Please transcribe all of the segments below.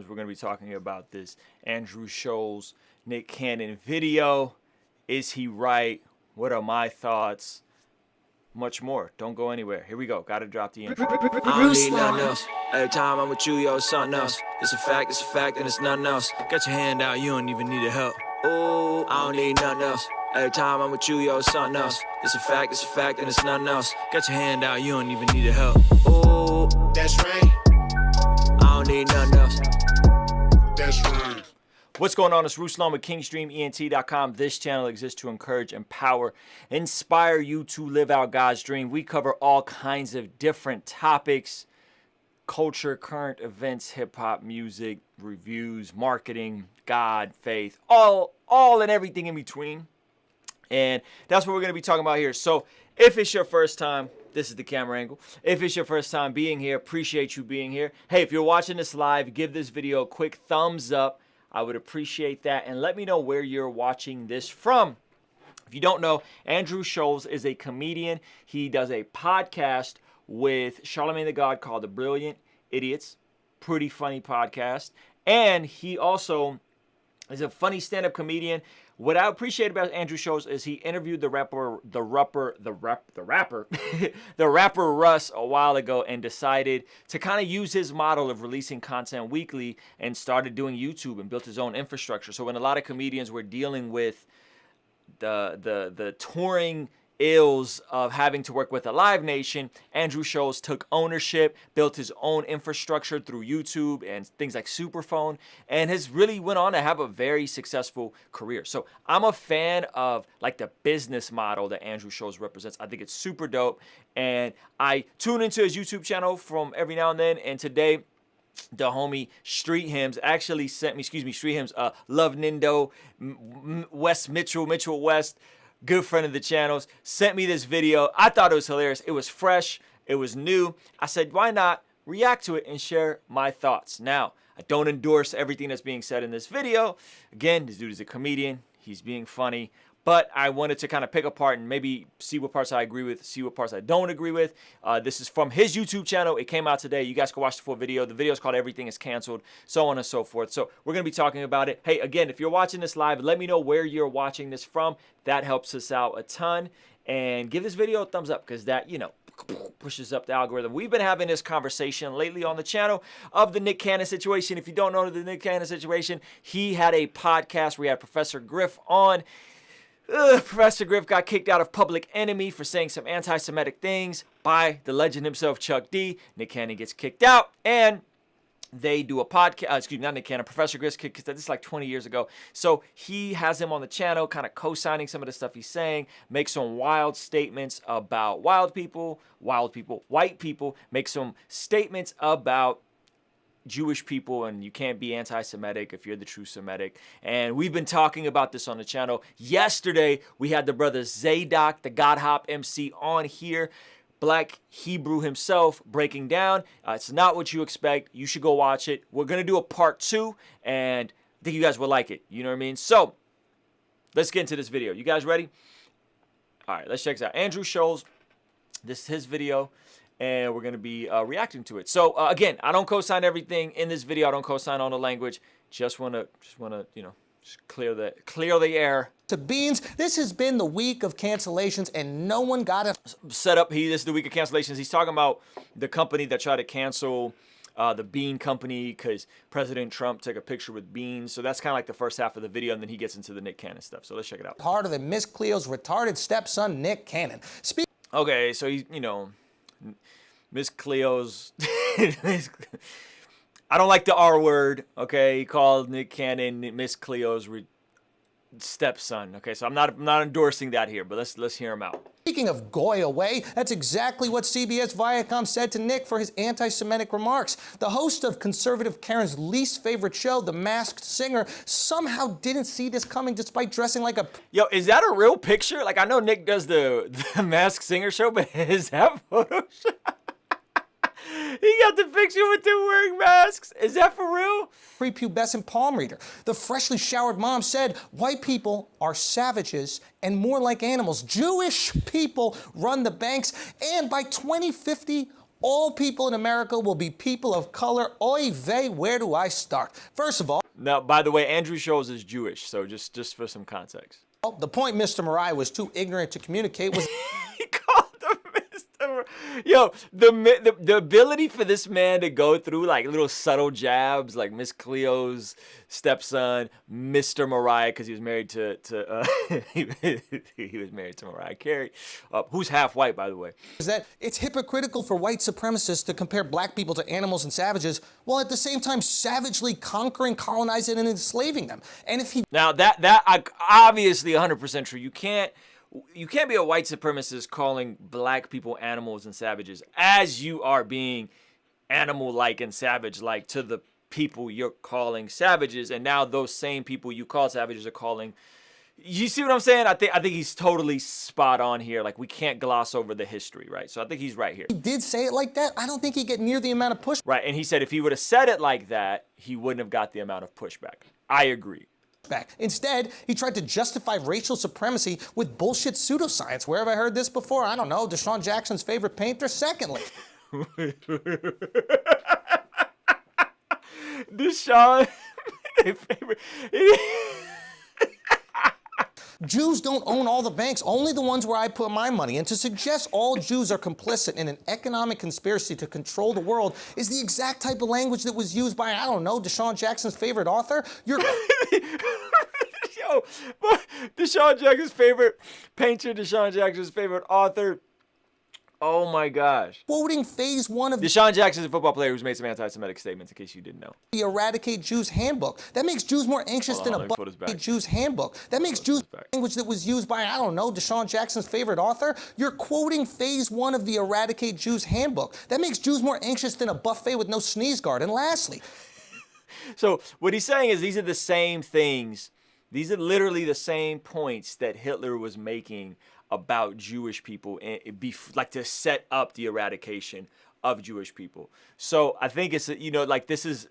We're going to be talking about this Andrew Scholes, Nick Cannon video. Is he right? What are my thoughts? Much more. Don't go anywhere. Here we go. Got to drop the intro. I don't need nothing else. Every time I'm with you, yo, it's something else. It's a fact, and it's nothing else. Got your hand out, you don't even need the help. Ooh, I don't need nothing else. Every time I'm with you, yo, it's something else. It's a fact, and it's nothing else. Got your hand out, you don't even need the help. Ooh, that's right. I don't need nothing else. That's right. What's going on? It's Ruslan with KingStreamENT.com. This channel exists to encourage, empower, inspire you to live out God's dream. We cover all kinds of different topics: culture, current events, hip-hop, music, reviews, marketing, God, faith, all and everything in between. And that's what we're going to be talking about here. So if it's your first time, this is the camera angle. If it's your first time being here, appreciate you being here. Hey, if you're watching this live, give this video a quick thumbs up. I would appreciate that. And let me know where you're watching this from. If you don't know, Andrew Scholes is a comedian. He does a podcast with Charlamagne the God called The Brilliant Idiots. Pretty funny podcast. And he also is a funny stand-up comedian. What I appreciate about Andrew Scholes is he interviewed the rapper Russ a while ago and decided to kind of use his model of releasing content weekly and started doing YouTube and built his own infrastructure. So when a lot of comedians were dealing with the touring ills of having to work with a live nation, Andrew Scholes took ownership, built his own infrastructure through YouTube and things like Superphone, and has really went on to have a very successful career. So I'm a fan of like the business model that Andrew Scholes represents. I think it's super dope, and I tune into his YouTube channel from every now and then. And today, the homie Street Hymns actually sent me, Street Hymns, Love Nindo, West Mitchell West, good friend of the channels, sent me this video. I thought it was hilarious. It was fresh. It was new. I said, why not react to it and share my thoughts? Now, I don't endorse everything that's being said in this video. Again, this dude is a comedian. He's being funny. But I wanted to kind of pick apart and maybe see what parts I agree with, see what parts I don't agree with. This is from his YouTube channel. It came out today. You guys can watch the full video. The video is called Everything is Canceled, so on and so forth. So we're going to be talking about it. Hey, again, if you're watching this live, let me know where you're watching this from. That helps us out a ton. And give this video a thumbs up because that, pushes up the algorithm. We've been having this conversation lately on the channel of the Nick Cannon situation. If you don't know the Nick Cannon situation, he had a podcast. We had Professor Griff on. Professor Griff got kicked out of Public Enemy for saying some anti-Semitic things by the legend himself, Chuck D. Nick Cannon gets kicked out, and they do a podcast. Not Nick Cannon. Professor Griff kicked out. This is like 20 years ago. So he has him on the channel, kind of co-signing some of the stuff he's saying, makes some wild statements about white people, make some statements about Jewish people, and you can't be anti-Semitic if you're the true Semitic. And we've been talking about this on the channel. Yesterday, we had the brother Zadok, the God Hop MC, on here. Black Hebrew himself breaking down. It's not what you expect. You should go watch it. We're going to do a part 2, and I think you guys will like it. You know what I mean? So, let's get into this video. You guys ready? All right, let's check this out. Andrew Scholes, this is his video, and we're going to be reacting to it. So again, I don't co-sign everything in this video. I don't co-sign on the language. Just want to just clear the air. To Beans, this has been the week of cancellations, and no one got it set up. This is the week of cancellations. He's talking about the company that tried to cancel the Bean Company because President Trump took a picture with beans. So that's kind of like the first half of the video, and then he gets into the Nick Cannon stuff. So let's check it out. harder than Miss Cleo's retarded stepson, Nick Cannon. Okay, so he's, Miss Cleo's, I don't like the R word, okay? He called Nick Cannon Miss Cleo's stepson, okay? So I'm not endorsing that here, but let's hear him out. Speaking of Goy away, that's exactly what CBS Viacom said to Nick for his anti-Semitic remarks. The host of conservative Karen's least favorite show, The Masked Singer, somehow didn't see this coming despite dressing like a... Yo, is that a real picture? Like, I know Nick does the Masked Singer show, but is that Photoshop? He got the picture with them wearing masks. Is that for real? Prepubescent palm reader. The freshly showered mom said, white people are savages and more like animals. Jewish people run the banks, and by 2050, All people in America will be people of color. Oy vey, where do I start? First of all, Now, by the way, Andrew Scholes is Jewish, so just for some context. the point Mr. Mariah was too ignorant to communicate was He called him Mr. Yo, the ability for this man to go through like little subtle jabs, like Miss Cleo's stepson, Mr. Mariah, because he was married to he was married to Mariah Carey, who's half white, by the way. is that it's hypocritical for white supremacists to compare black people to animals and savages, while at the same time savagely conquering, colonizing, and enslaving them. And if he Now that obviously 100% true. You can't be a white supremacist calling black people animals and savages as you are being animal-like and savage-like to the people you're calling savages, and now those same people you call savages are calling. You see what I'm saying? I think he's totally spot on here. Like, we can't gloss over the history, right? So I think he's right here. did say it like that, I don't think he'd get near the amount of pushback. Right, and he said if he would have said it like that, he wouldn't have got the amount of pushback. I agree. Instead, he tried to justify racial supremacy with bullshit pseudoscience. Where have I heard this before? I don't know. Deshaun Jackson's favorite painter? Secondly. Deshaun, favorite. Jews don't own all the banks, only the ones where I put my money. And to suggest all Jews are complicit in an economic conspiracy to control the world is the exact type of language that was used by, I don't know, Deshaun Jackson's favorite author. You're Yo, Deshaun Jackson's favorite painter, Deshaun Jackson's favorite author. Oh my gosh. quoting phase 1 of Deshaun Jackson's a football player who's made some anti-Semitic statements, in case you didn't know. the Eradicate Jews handbook. That makes Jews more anxious Hold on, than let a me pull this back. Jews handbook. That makes Jews language that was used by, I don't know, Deshaun Jackson's favorite author. You're quoting phase 1 of the Eradicate Jews handbook. That makes Jews more anxious than a buffet with no sneeze guard. And lastly, So what he's saying is these are the same things. These are literally the same points that Hitler was making about Jewish people, and like to set up the eradication of Jewish people. So I think it's, you know, like this is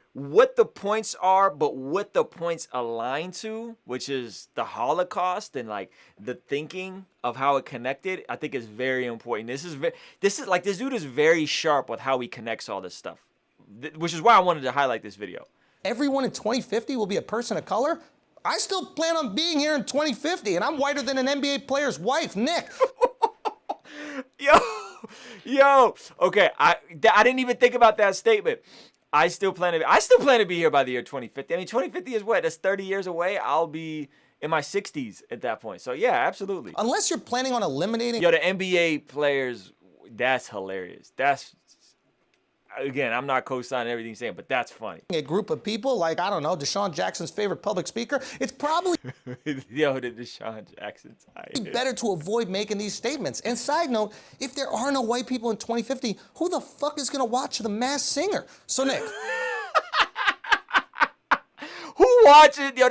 what the points are, but what the points align to, which is the Holocaust and like the thinking of how it connected, I think is very important. This is like, this dude is very sharp with how he connects all this stuff, which is why I wanted to highlight this video. everyone in 2050 will be a person of color. I still plan on being here in 2050, and I'm whiter than an NBA player's wife, Nick. Yo, okay, I didn't even think about that statement. I still plan to be here by the year 2050. I mean, 2050 is what? That's 30 years away. I'll be in my 60s at that point. So yeah, absolutely. Unless you're planning on eliminating Yo, the NBA players, that's hilarious. That's, again, I'm not co-signing everything he's saying, but that's funny. a group of people like, I don't know, Deshaun Jackson's favorite public speaker, it's probably Yo, the Deshaun Jackson. better to avoid making these statements. And side note, if there are no white people in 2050, who the fuck is gonna watch The Masked Singer? So Nick, Who watches? Yo,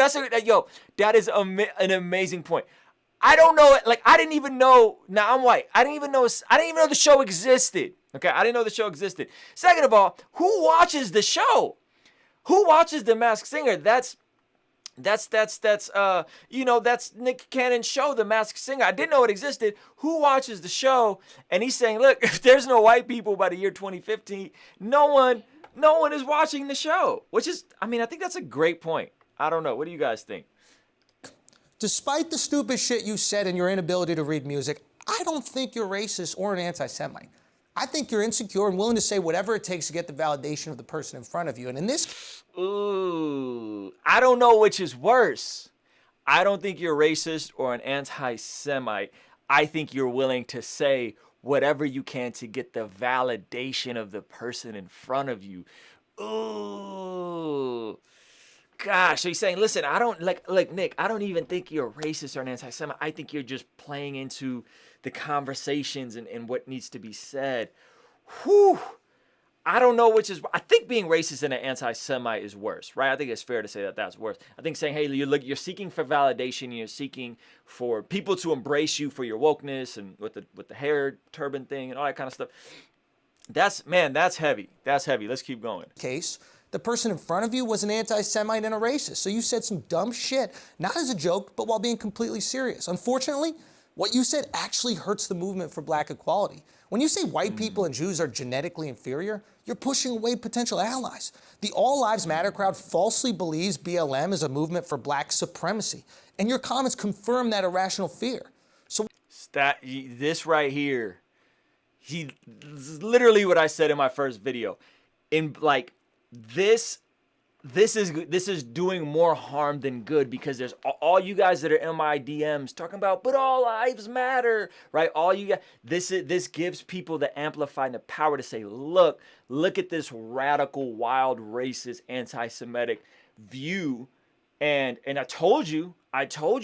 that is an amazing point. I don't know. Like, I didn't even know. Now I'm white. I didn't even know the show existed. Okay, I didn't know the show existed. Second of all, who watches the show? Who watches The Masked Singer? That's Nick Cannon's show, The Masked Singer. I didn't know it existed. Who watches the show? And he's saying, look, if there's no white people by the year 2015, no one is watching the show. Which is, I mean, I think that's a great point. I don't know. What do you guys think? despite the stupid shit you said and your inability to read music, I don't think you're racist or an anti-Semite. I think you're insecure and willing to say whatever it takes to get the validation of the person in front of you. And in this... Ooh, I don't know which is worse. I don't think you're racist or an anti-Semite. I think you're willing to say whatever you can to get the validation of the person in front of you. Ooh. Gosh, so he's saying, listen, I don't, like Nick, I don't even think you're racist or an anti-Semite. I think you're just playing into the conversations and what needs to be said. Whew. I don't know which is, I think being racist and an anti-Semite is worse, right? I think it's fair to say that that's worse. I think saying, hey, you're seeking for validation, you're seeking for people to embrace you for your wokeness and with the hair turban thing and all that kind of stuff. That's heavy. That's heavy. Let's keep going. Case, the person in front of you was an anti-Semite and a racist. So you said some dumb shit, not as a joke, but while being completely serious. Unfortunately, What you said actually hurts the movement for black equality. When you say white people and Jews are genetically inferior, you're pushing away potential allies. The All Lives Matter crowd falsely believes BLM is a movement for black supremacy, and your comments confirm that irrational fear. So this right here, this is literally what I said in my first video. In like this is doing more harm than good, because there's all you guys that are in my DMs talking about, but all lives matter, right? All you guys, this gives people the amplify and the power to say, look at this radical, wild, racist, anti-Semitic view. And I told you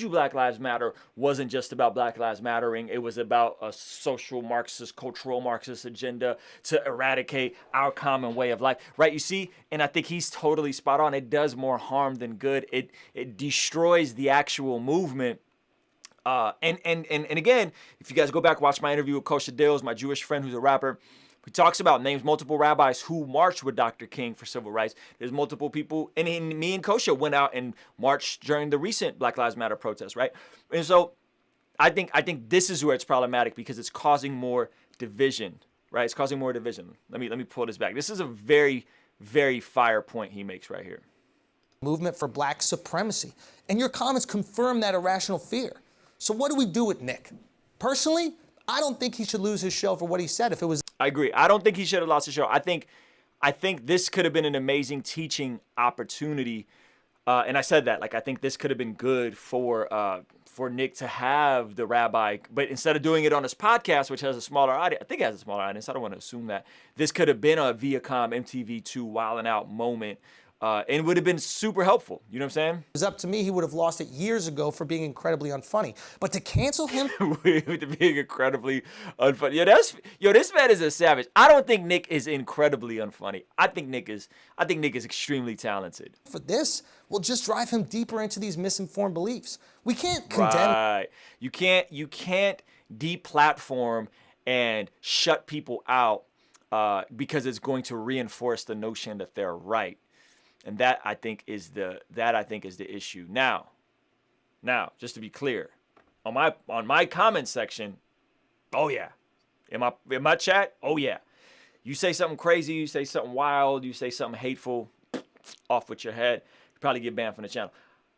Black Lives Matter wasn't just about Black Lives Mattering. It was about a social Marxist, cultural Marxist agenda to eradicate our common way of life, right? You see, and I think he's totally spot on. It does more harm than good. It destroys the actual movement. And again, if you guys go back, watch my interview with Kosha Dills, my Jewish friend who's a rapper. He talks about, names multiple rabbis who marched with Dr. King for civil rights. There's multiple people, and me and Kosha went out and marched during the recent Black Lives Matter protests, right? And so I think this is where it's problematic, because it's causing more division, right? It's causing more division. Let me pull this back. This is a very, very fire point he makes right here. Movement for black supremacy, and your comments confirm that irrational fear. So what do we do with Nick? Personally, I don't think he should lose his show for what he said. If it was, I agree. I don't think he should have lost his show. I think this could have been an amazing teaching opportunity, and I said that. Like, I think this could have been good for Nick to have the rabbi, but instead of doing it on his podcast, which has a smaller audience, I think it has a smaller audience. I don't want to assume that. This could have been a Viacom MTV2 Wildin' Out moment. And would have been super helpful. You know what I'm saying? it was up to me, he would have lost it years ago for being incredibly unfunny. But to cancel him, With being incredibly unfunny. This man is a savage. I don't think Nick is incredibly unfunny. I think Nick is extremely talented. for this will just drive him deeper into these misinformed beliefs. We can't condemn. Right. You can't deplatform and shut people out because it's going to reinforce the notion that they're right. And that I think is the issue. Now, just to be clear, on my comment section, oh yeah, in my chat, oh yeah, you say something crazy, you say something wild, you say something hateful, off with your head, you probably get banned from the channel.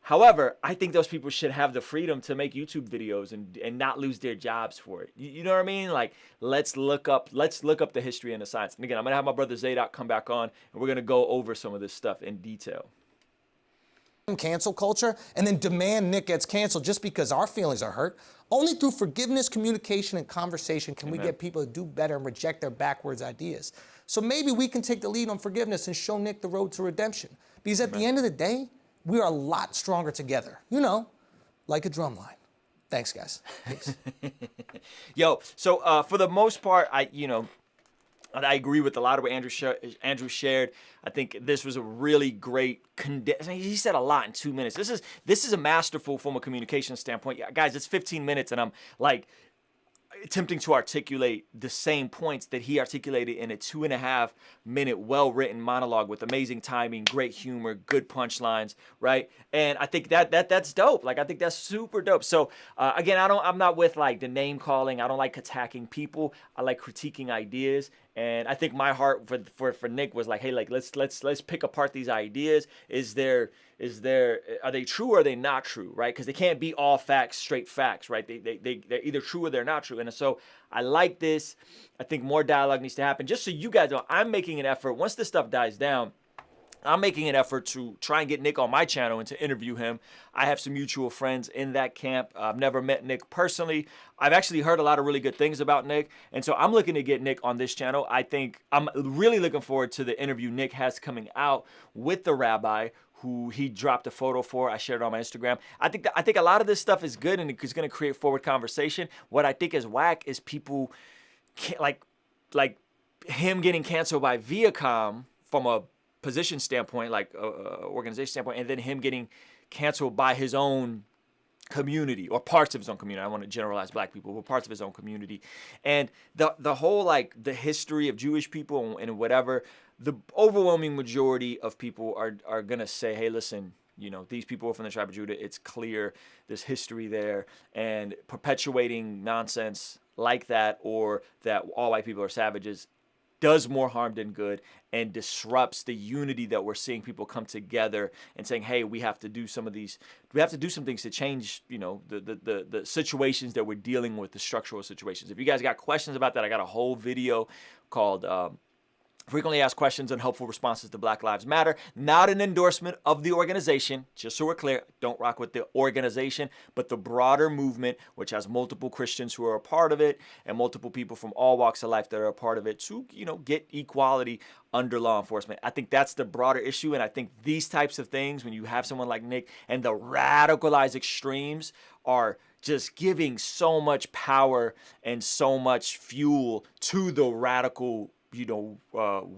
However, I think those people should have the freedom to make YouTube videos and not lose their jobs for it. You know what I mean? Like, let's look up the history and the science. And again, I'm gonna have my brother Zadok come back on, and we're gonna go over some of this stuff in detail. Cancel culture and then demand Nick gets canceled just because our feelings are hurt. Only through forgiveness, communication, and conversation can we get people to do better and reject their backwards ideas. So maybe we can take the lead on forgiveness and show Nick the road to redemption. Because at the end of the day, we are a lot stronger together. You know, like a drum line. Thanks, guys. Peace. Yo, so for the most part, I agree with a lot of what Andrew shared. I think this was a really great he said a lot in 2 minutes. This is a masterful from a communication standpoint. Yeah, guys, it's 15 minutes, and I'm like attempting to articulate the same points that he articulated in a 2.5 minute well-written monologue with amazing timing, great humor, good punchlines, right? And I think that's dope. Like, I think that's super dope. So again, I'm not with like the name calling. I don't like attacking people. I like critiquing ideas. And I think my heart for Nick was like, hey, like let's pick apart these ideas. Are they true or are they not true, right? Because they can't be all facts, straight facts, right? They're either true or they're not true. And so I like this. I think more dialogue needs to happen. Just so you guys know, I'm making an effort. Once this stuff dies down, I'm making an effort to try and get Nick on my channel and to interview him. I have some mutual friends in that camp. I've never met Nick personally. I've actually heard a lot of really good things about Nick. And so I'm looking to get Nick on this channel. I think I'm really looking forward to the interview Nick has coming out with the rabbi who he dropped a photo for. I shared it on my Instagram. I think a lot of this stuff is good and it's going to create forward conversation. What I think is whack is people can't, like him getting canceled by Viacom from a position standpoint, like organization standpoint, and then him getting canceled by his own community or parts of his own community. I don't want to generalize black people, but parts of his own community. And the whole, like, the history of Jewish people and whatever, the overwhelming majority of people are going to say, hey, listen, You know, these people are from the tribe of Judah. It's clear there's history there, and perpetuating nonsense like that, or that all white people are savages, does more harm than good, and disrupts the unity that we're seeing people come together and saying, hey, we have to do some things to change, you know, the situations that we're dealing with, the structural situations. If you guys got questions about that, I got a whole video called Frequently Asked Questions and Helpful Responses to Black Lives Matter. Not an endorsement of the organization, just so we're clear. Don't rock with the organization, but the broader movement, which has multiple Christians who are a part of it and multiple people from all walks of life that are a part of it to, you know, get equality under law enforcement. I think that's the broader issue, and I think these types of things, when you have someone like Nick and the radicalized extremes are just giving so much power and so much fuel to the radical, you know,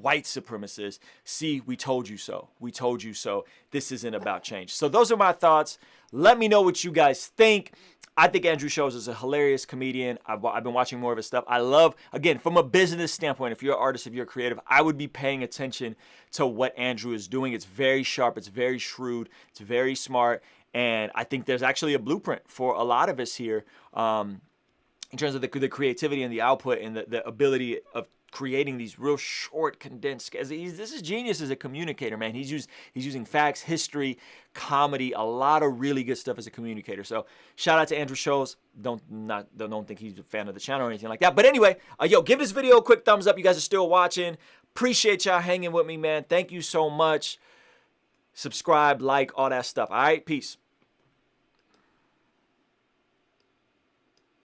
white supremacists. See, we told you so. We told you so. This isn't about change. So those are my thoughts. Let me know what you guys think. I think Andrew Schulz is a hilarious comedian. I've been watching more of his stuff. I love, again, from a business standpoint, if you're an artist, if you're creative, I would be paying attention to what Andrew is doing. It's very sharp. It's very shrewd. It's very smart. And I think there's actually a blueprint for a lot of us here in terms of the creativity and the output and the ability of creating these real short, condensed. This is genius as a communicator, man. He's using facts, history, comedy, a lot of really good stuff as a communicator. So shout out to Andrew Schulz. Don't think he's a fan of the channel or anything like that. But anyway, yo, give this video a quick thumbs up. You guys are still watching. Appreciate y'all hanging with me, man. Thank you so much. Subscribe, like, all that stuff. All right, peace.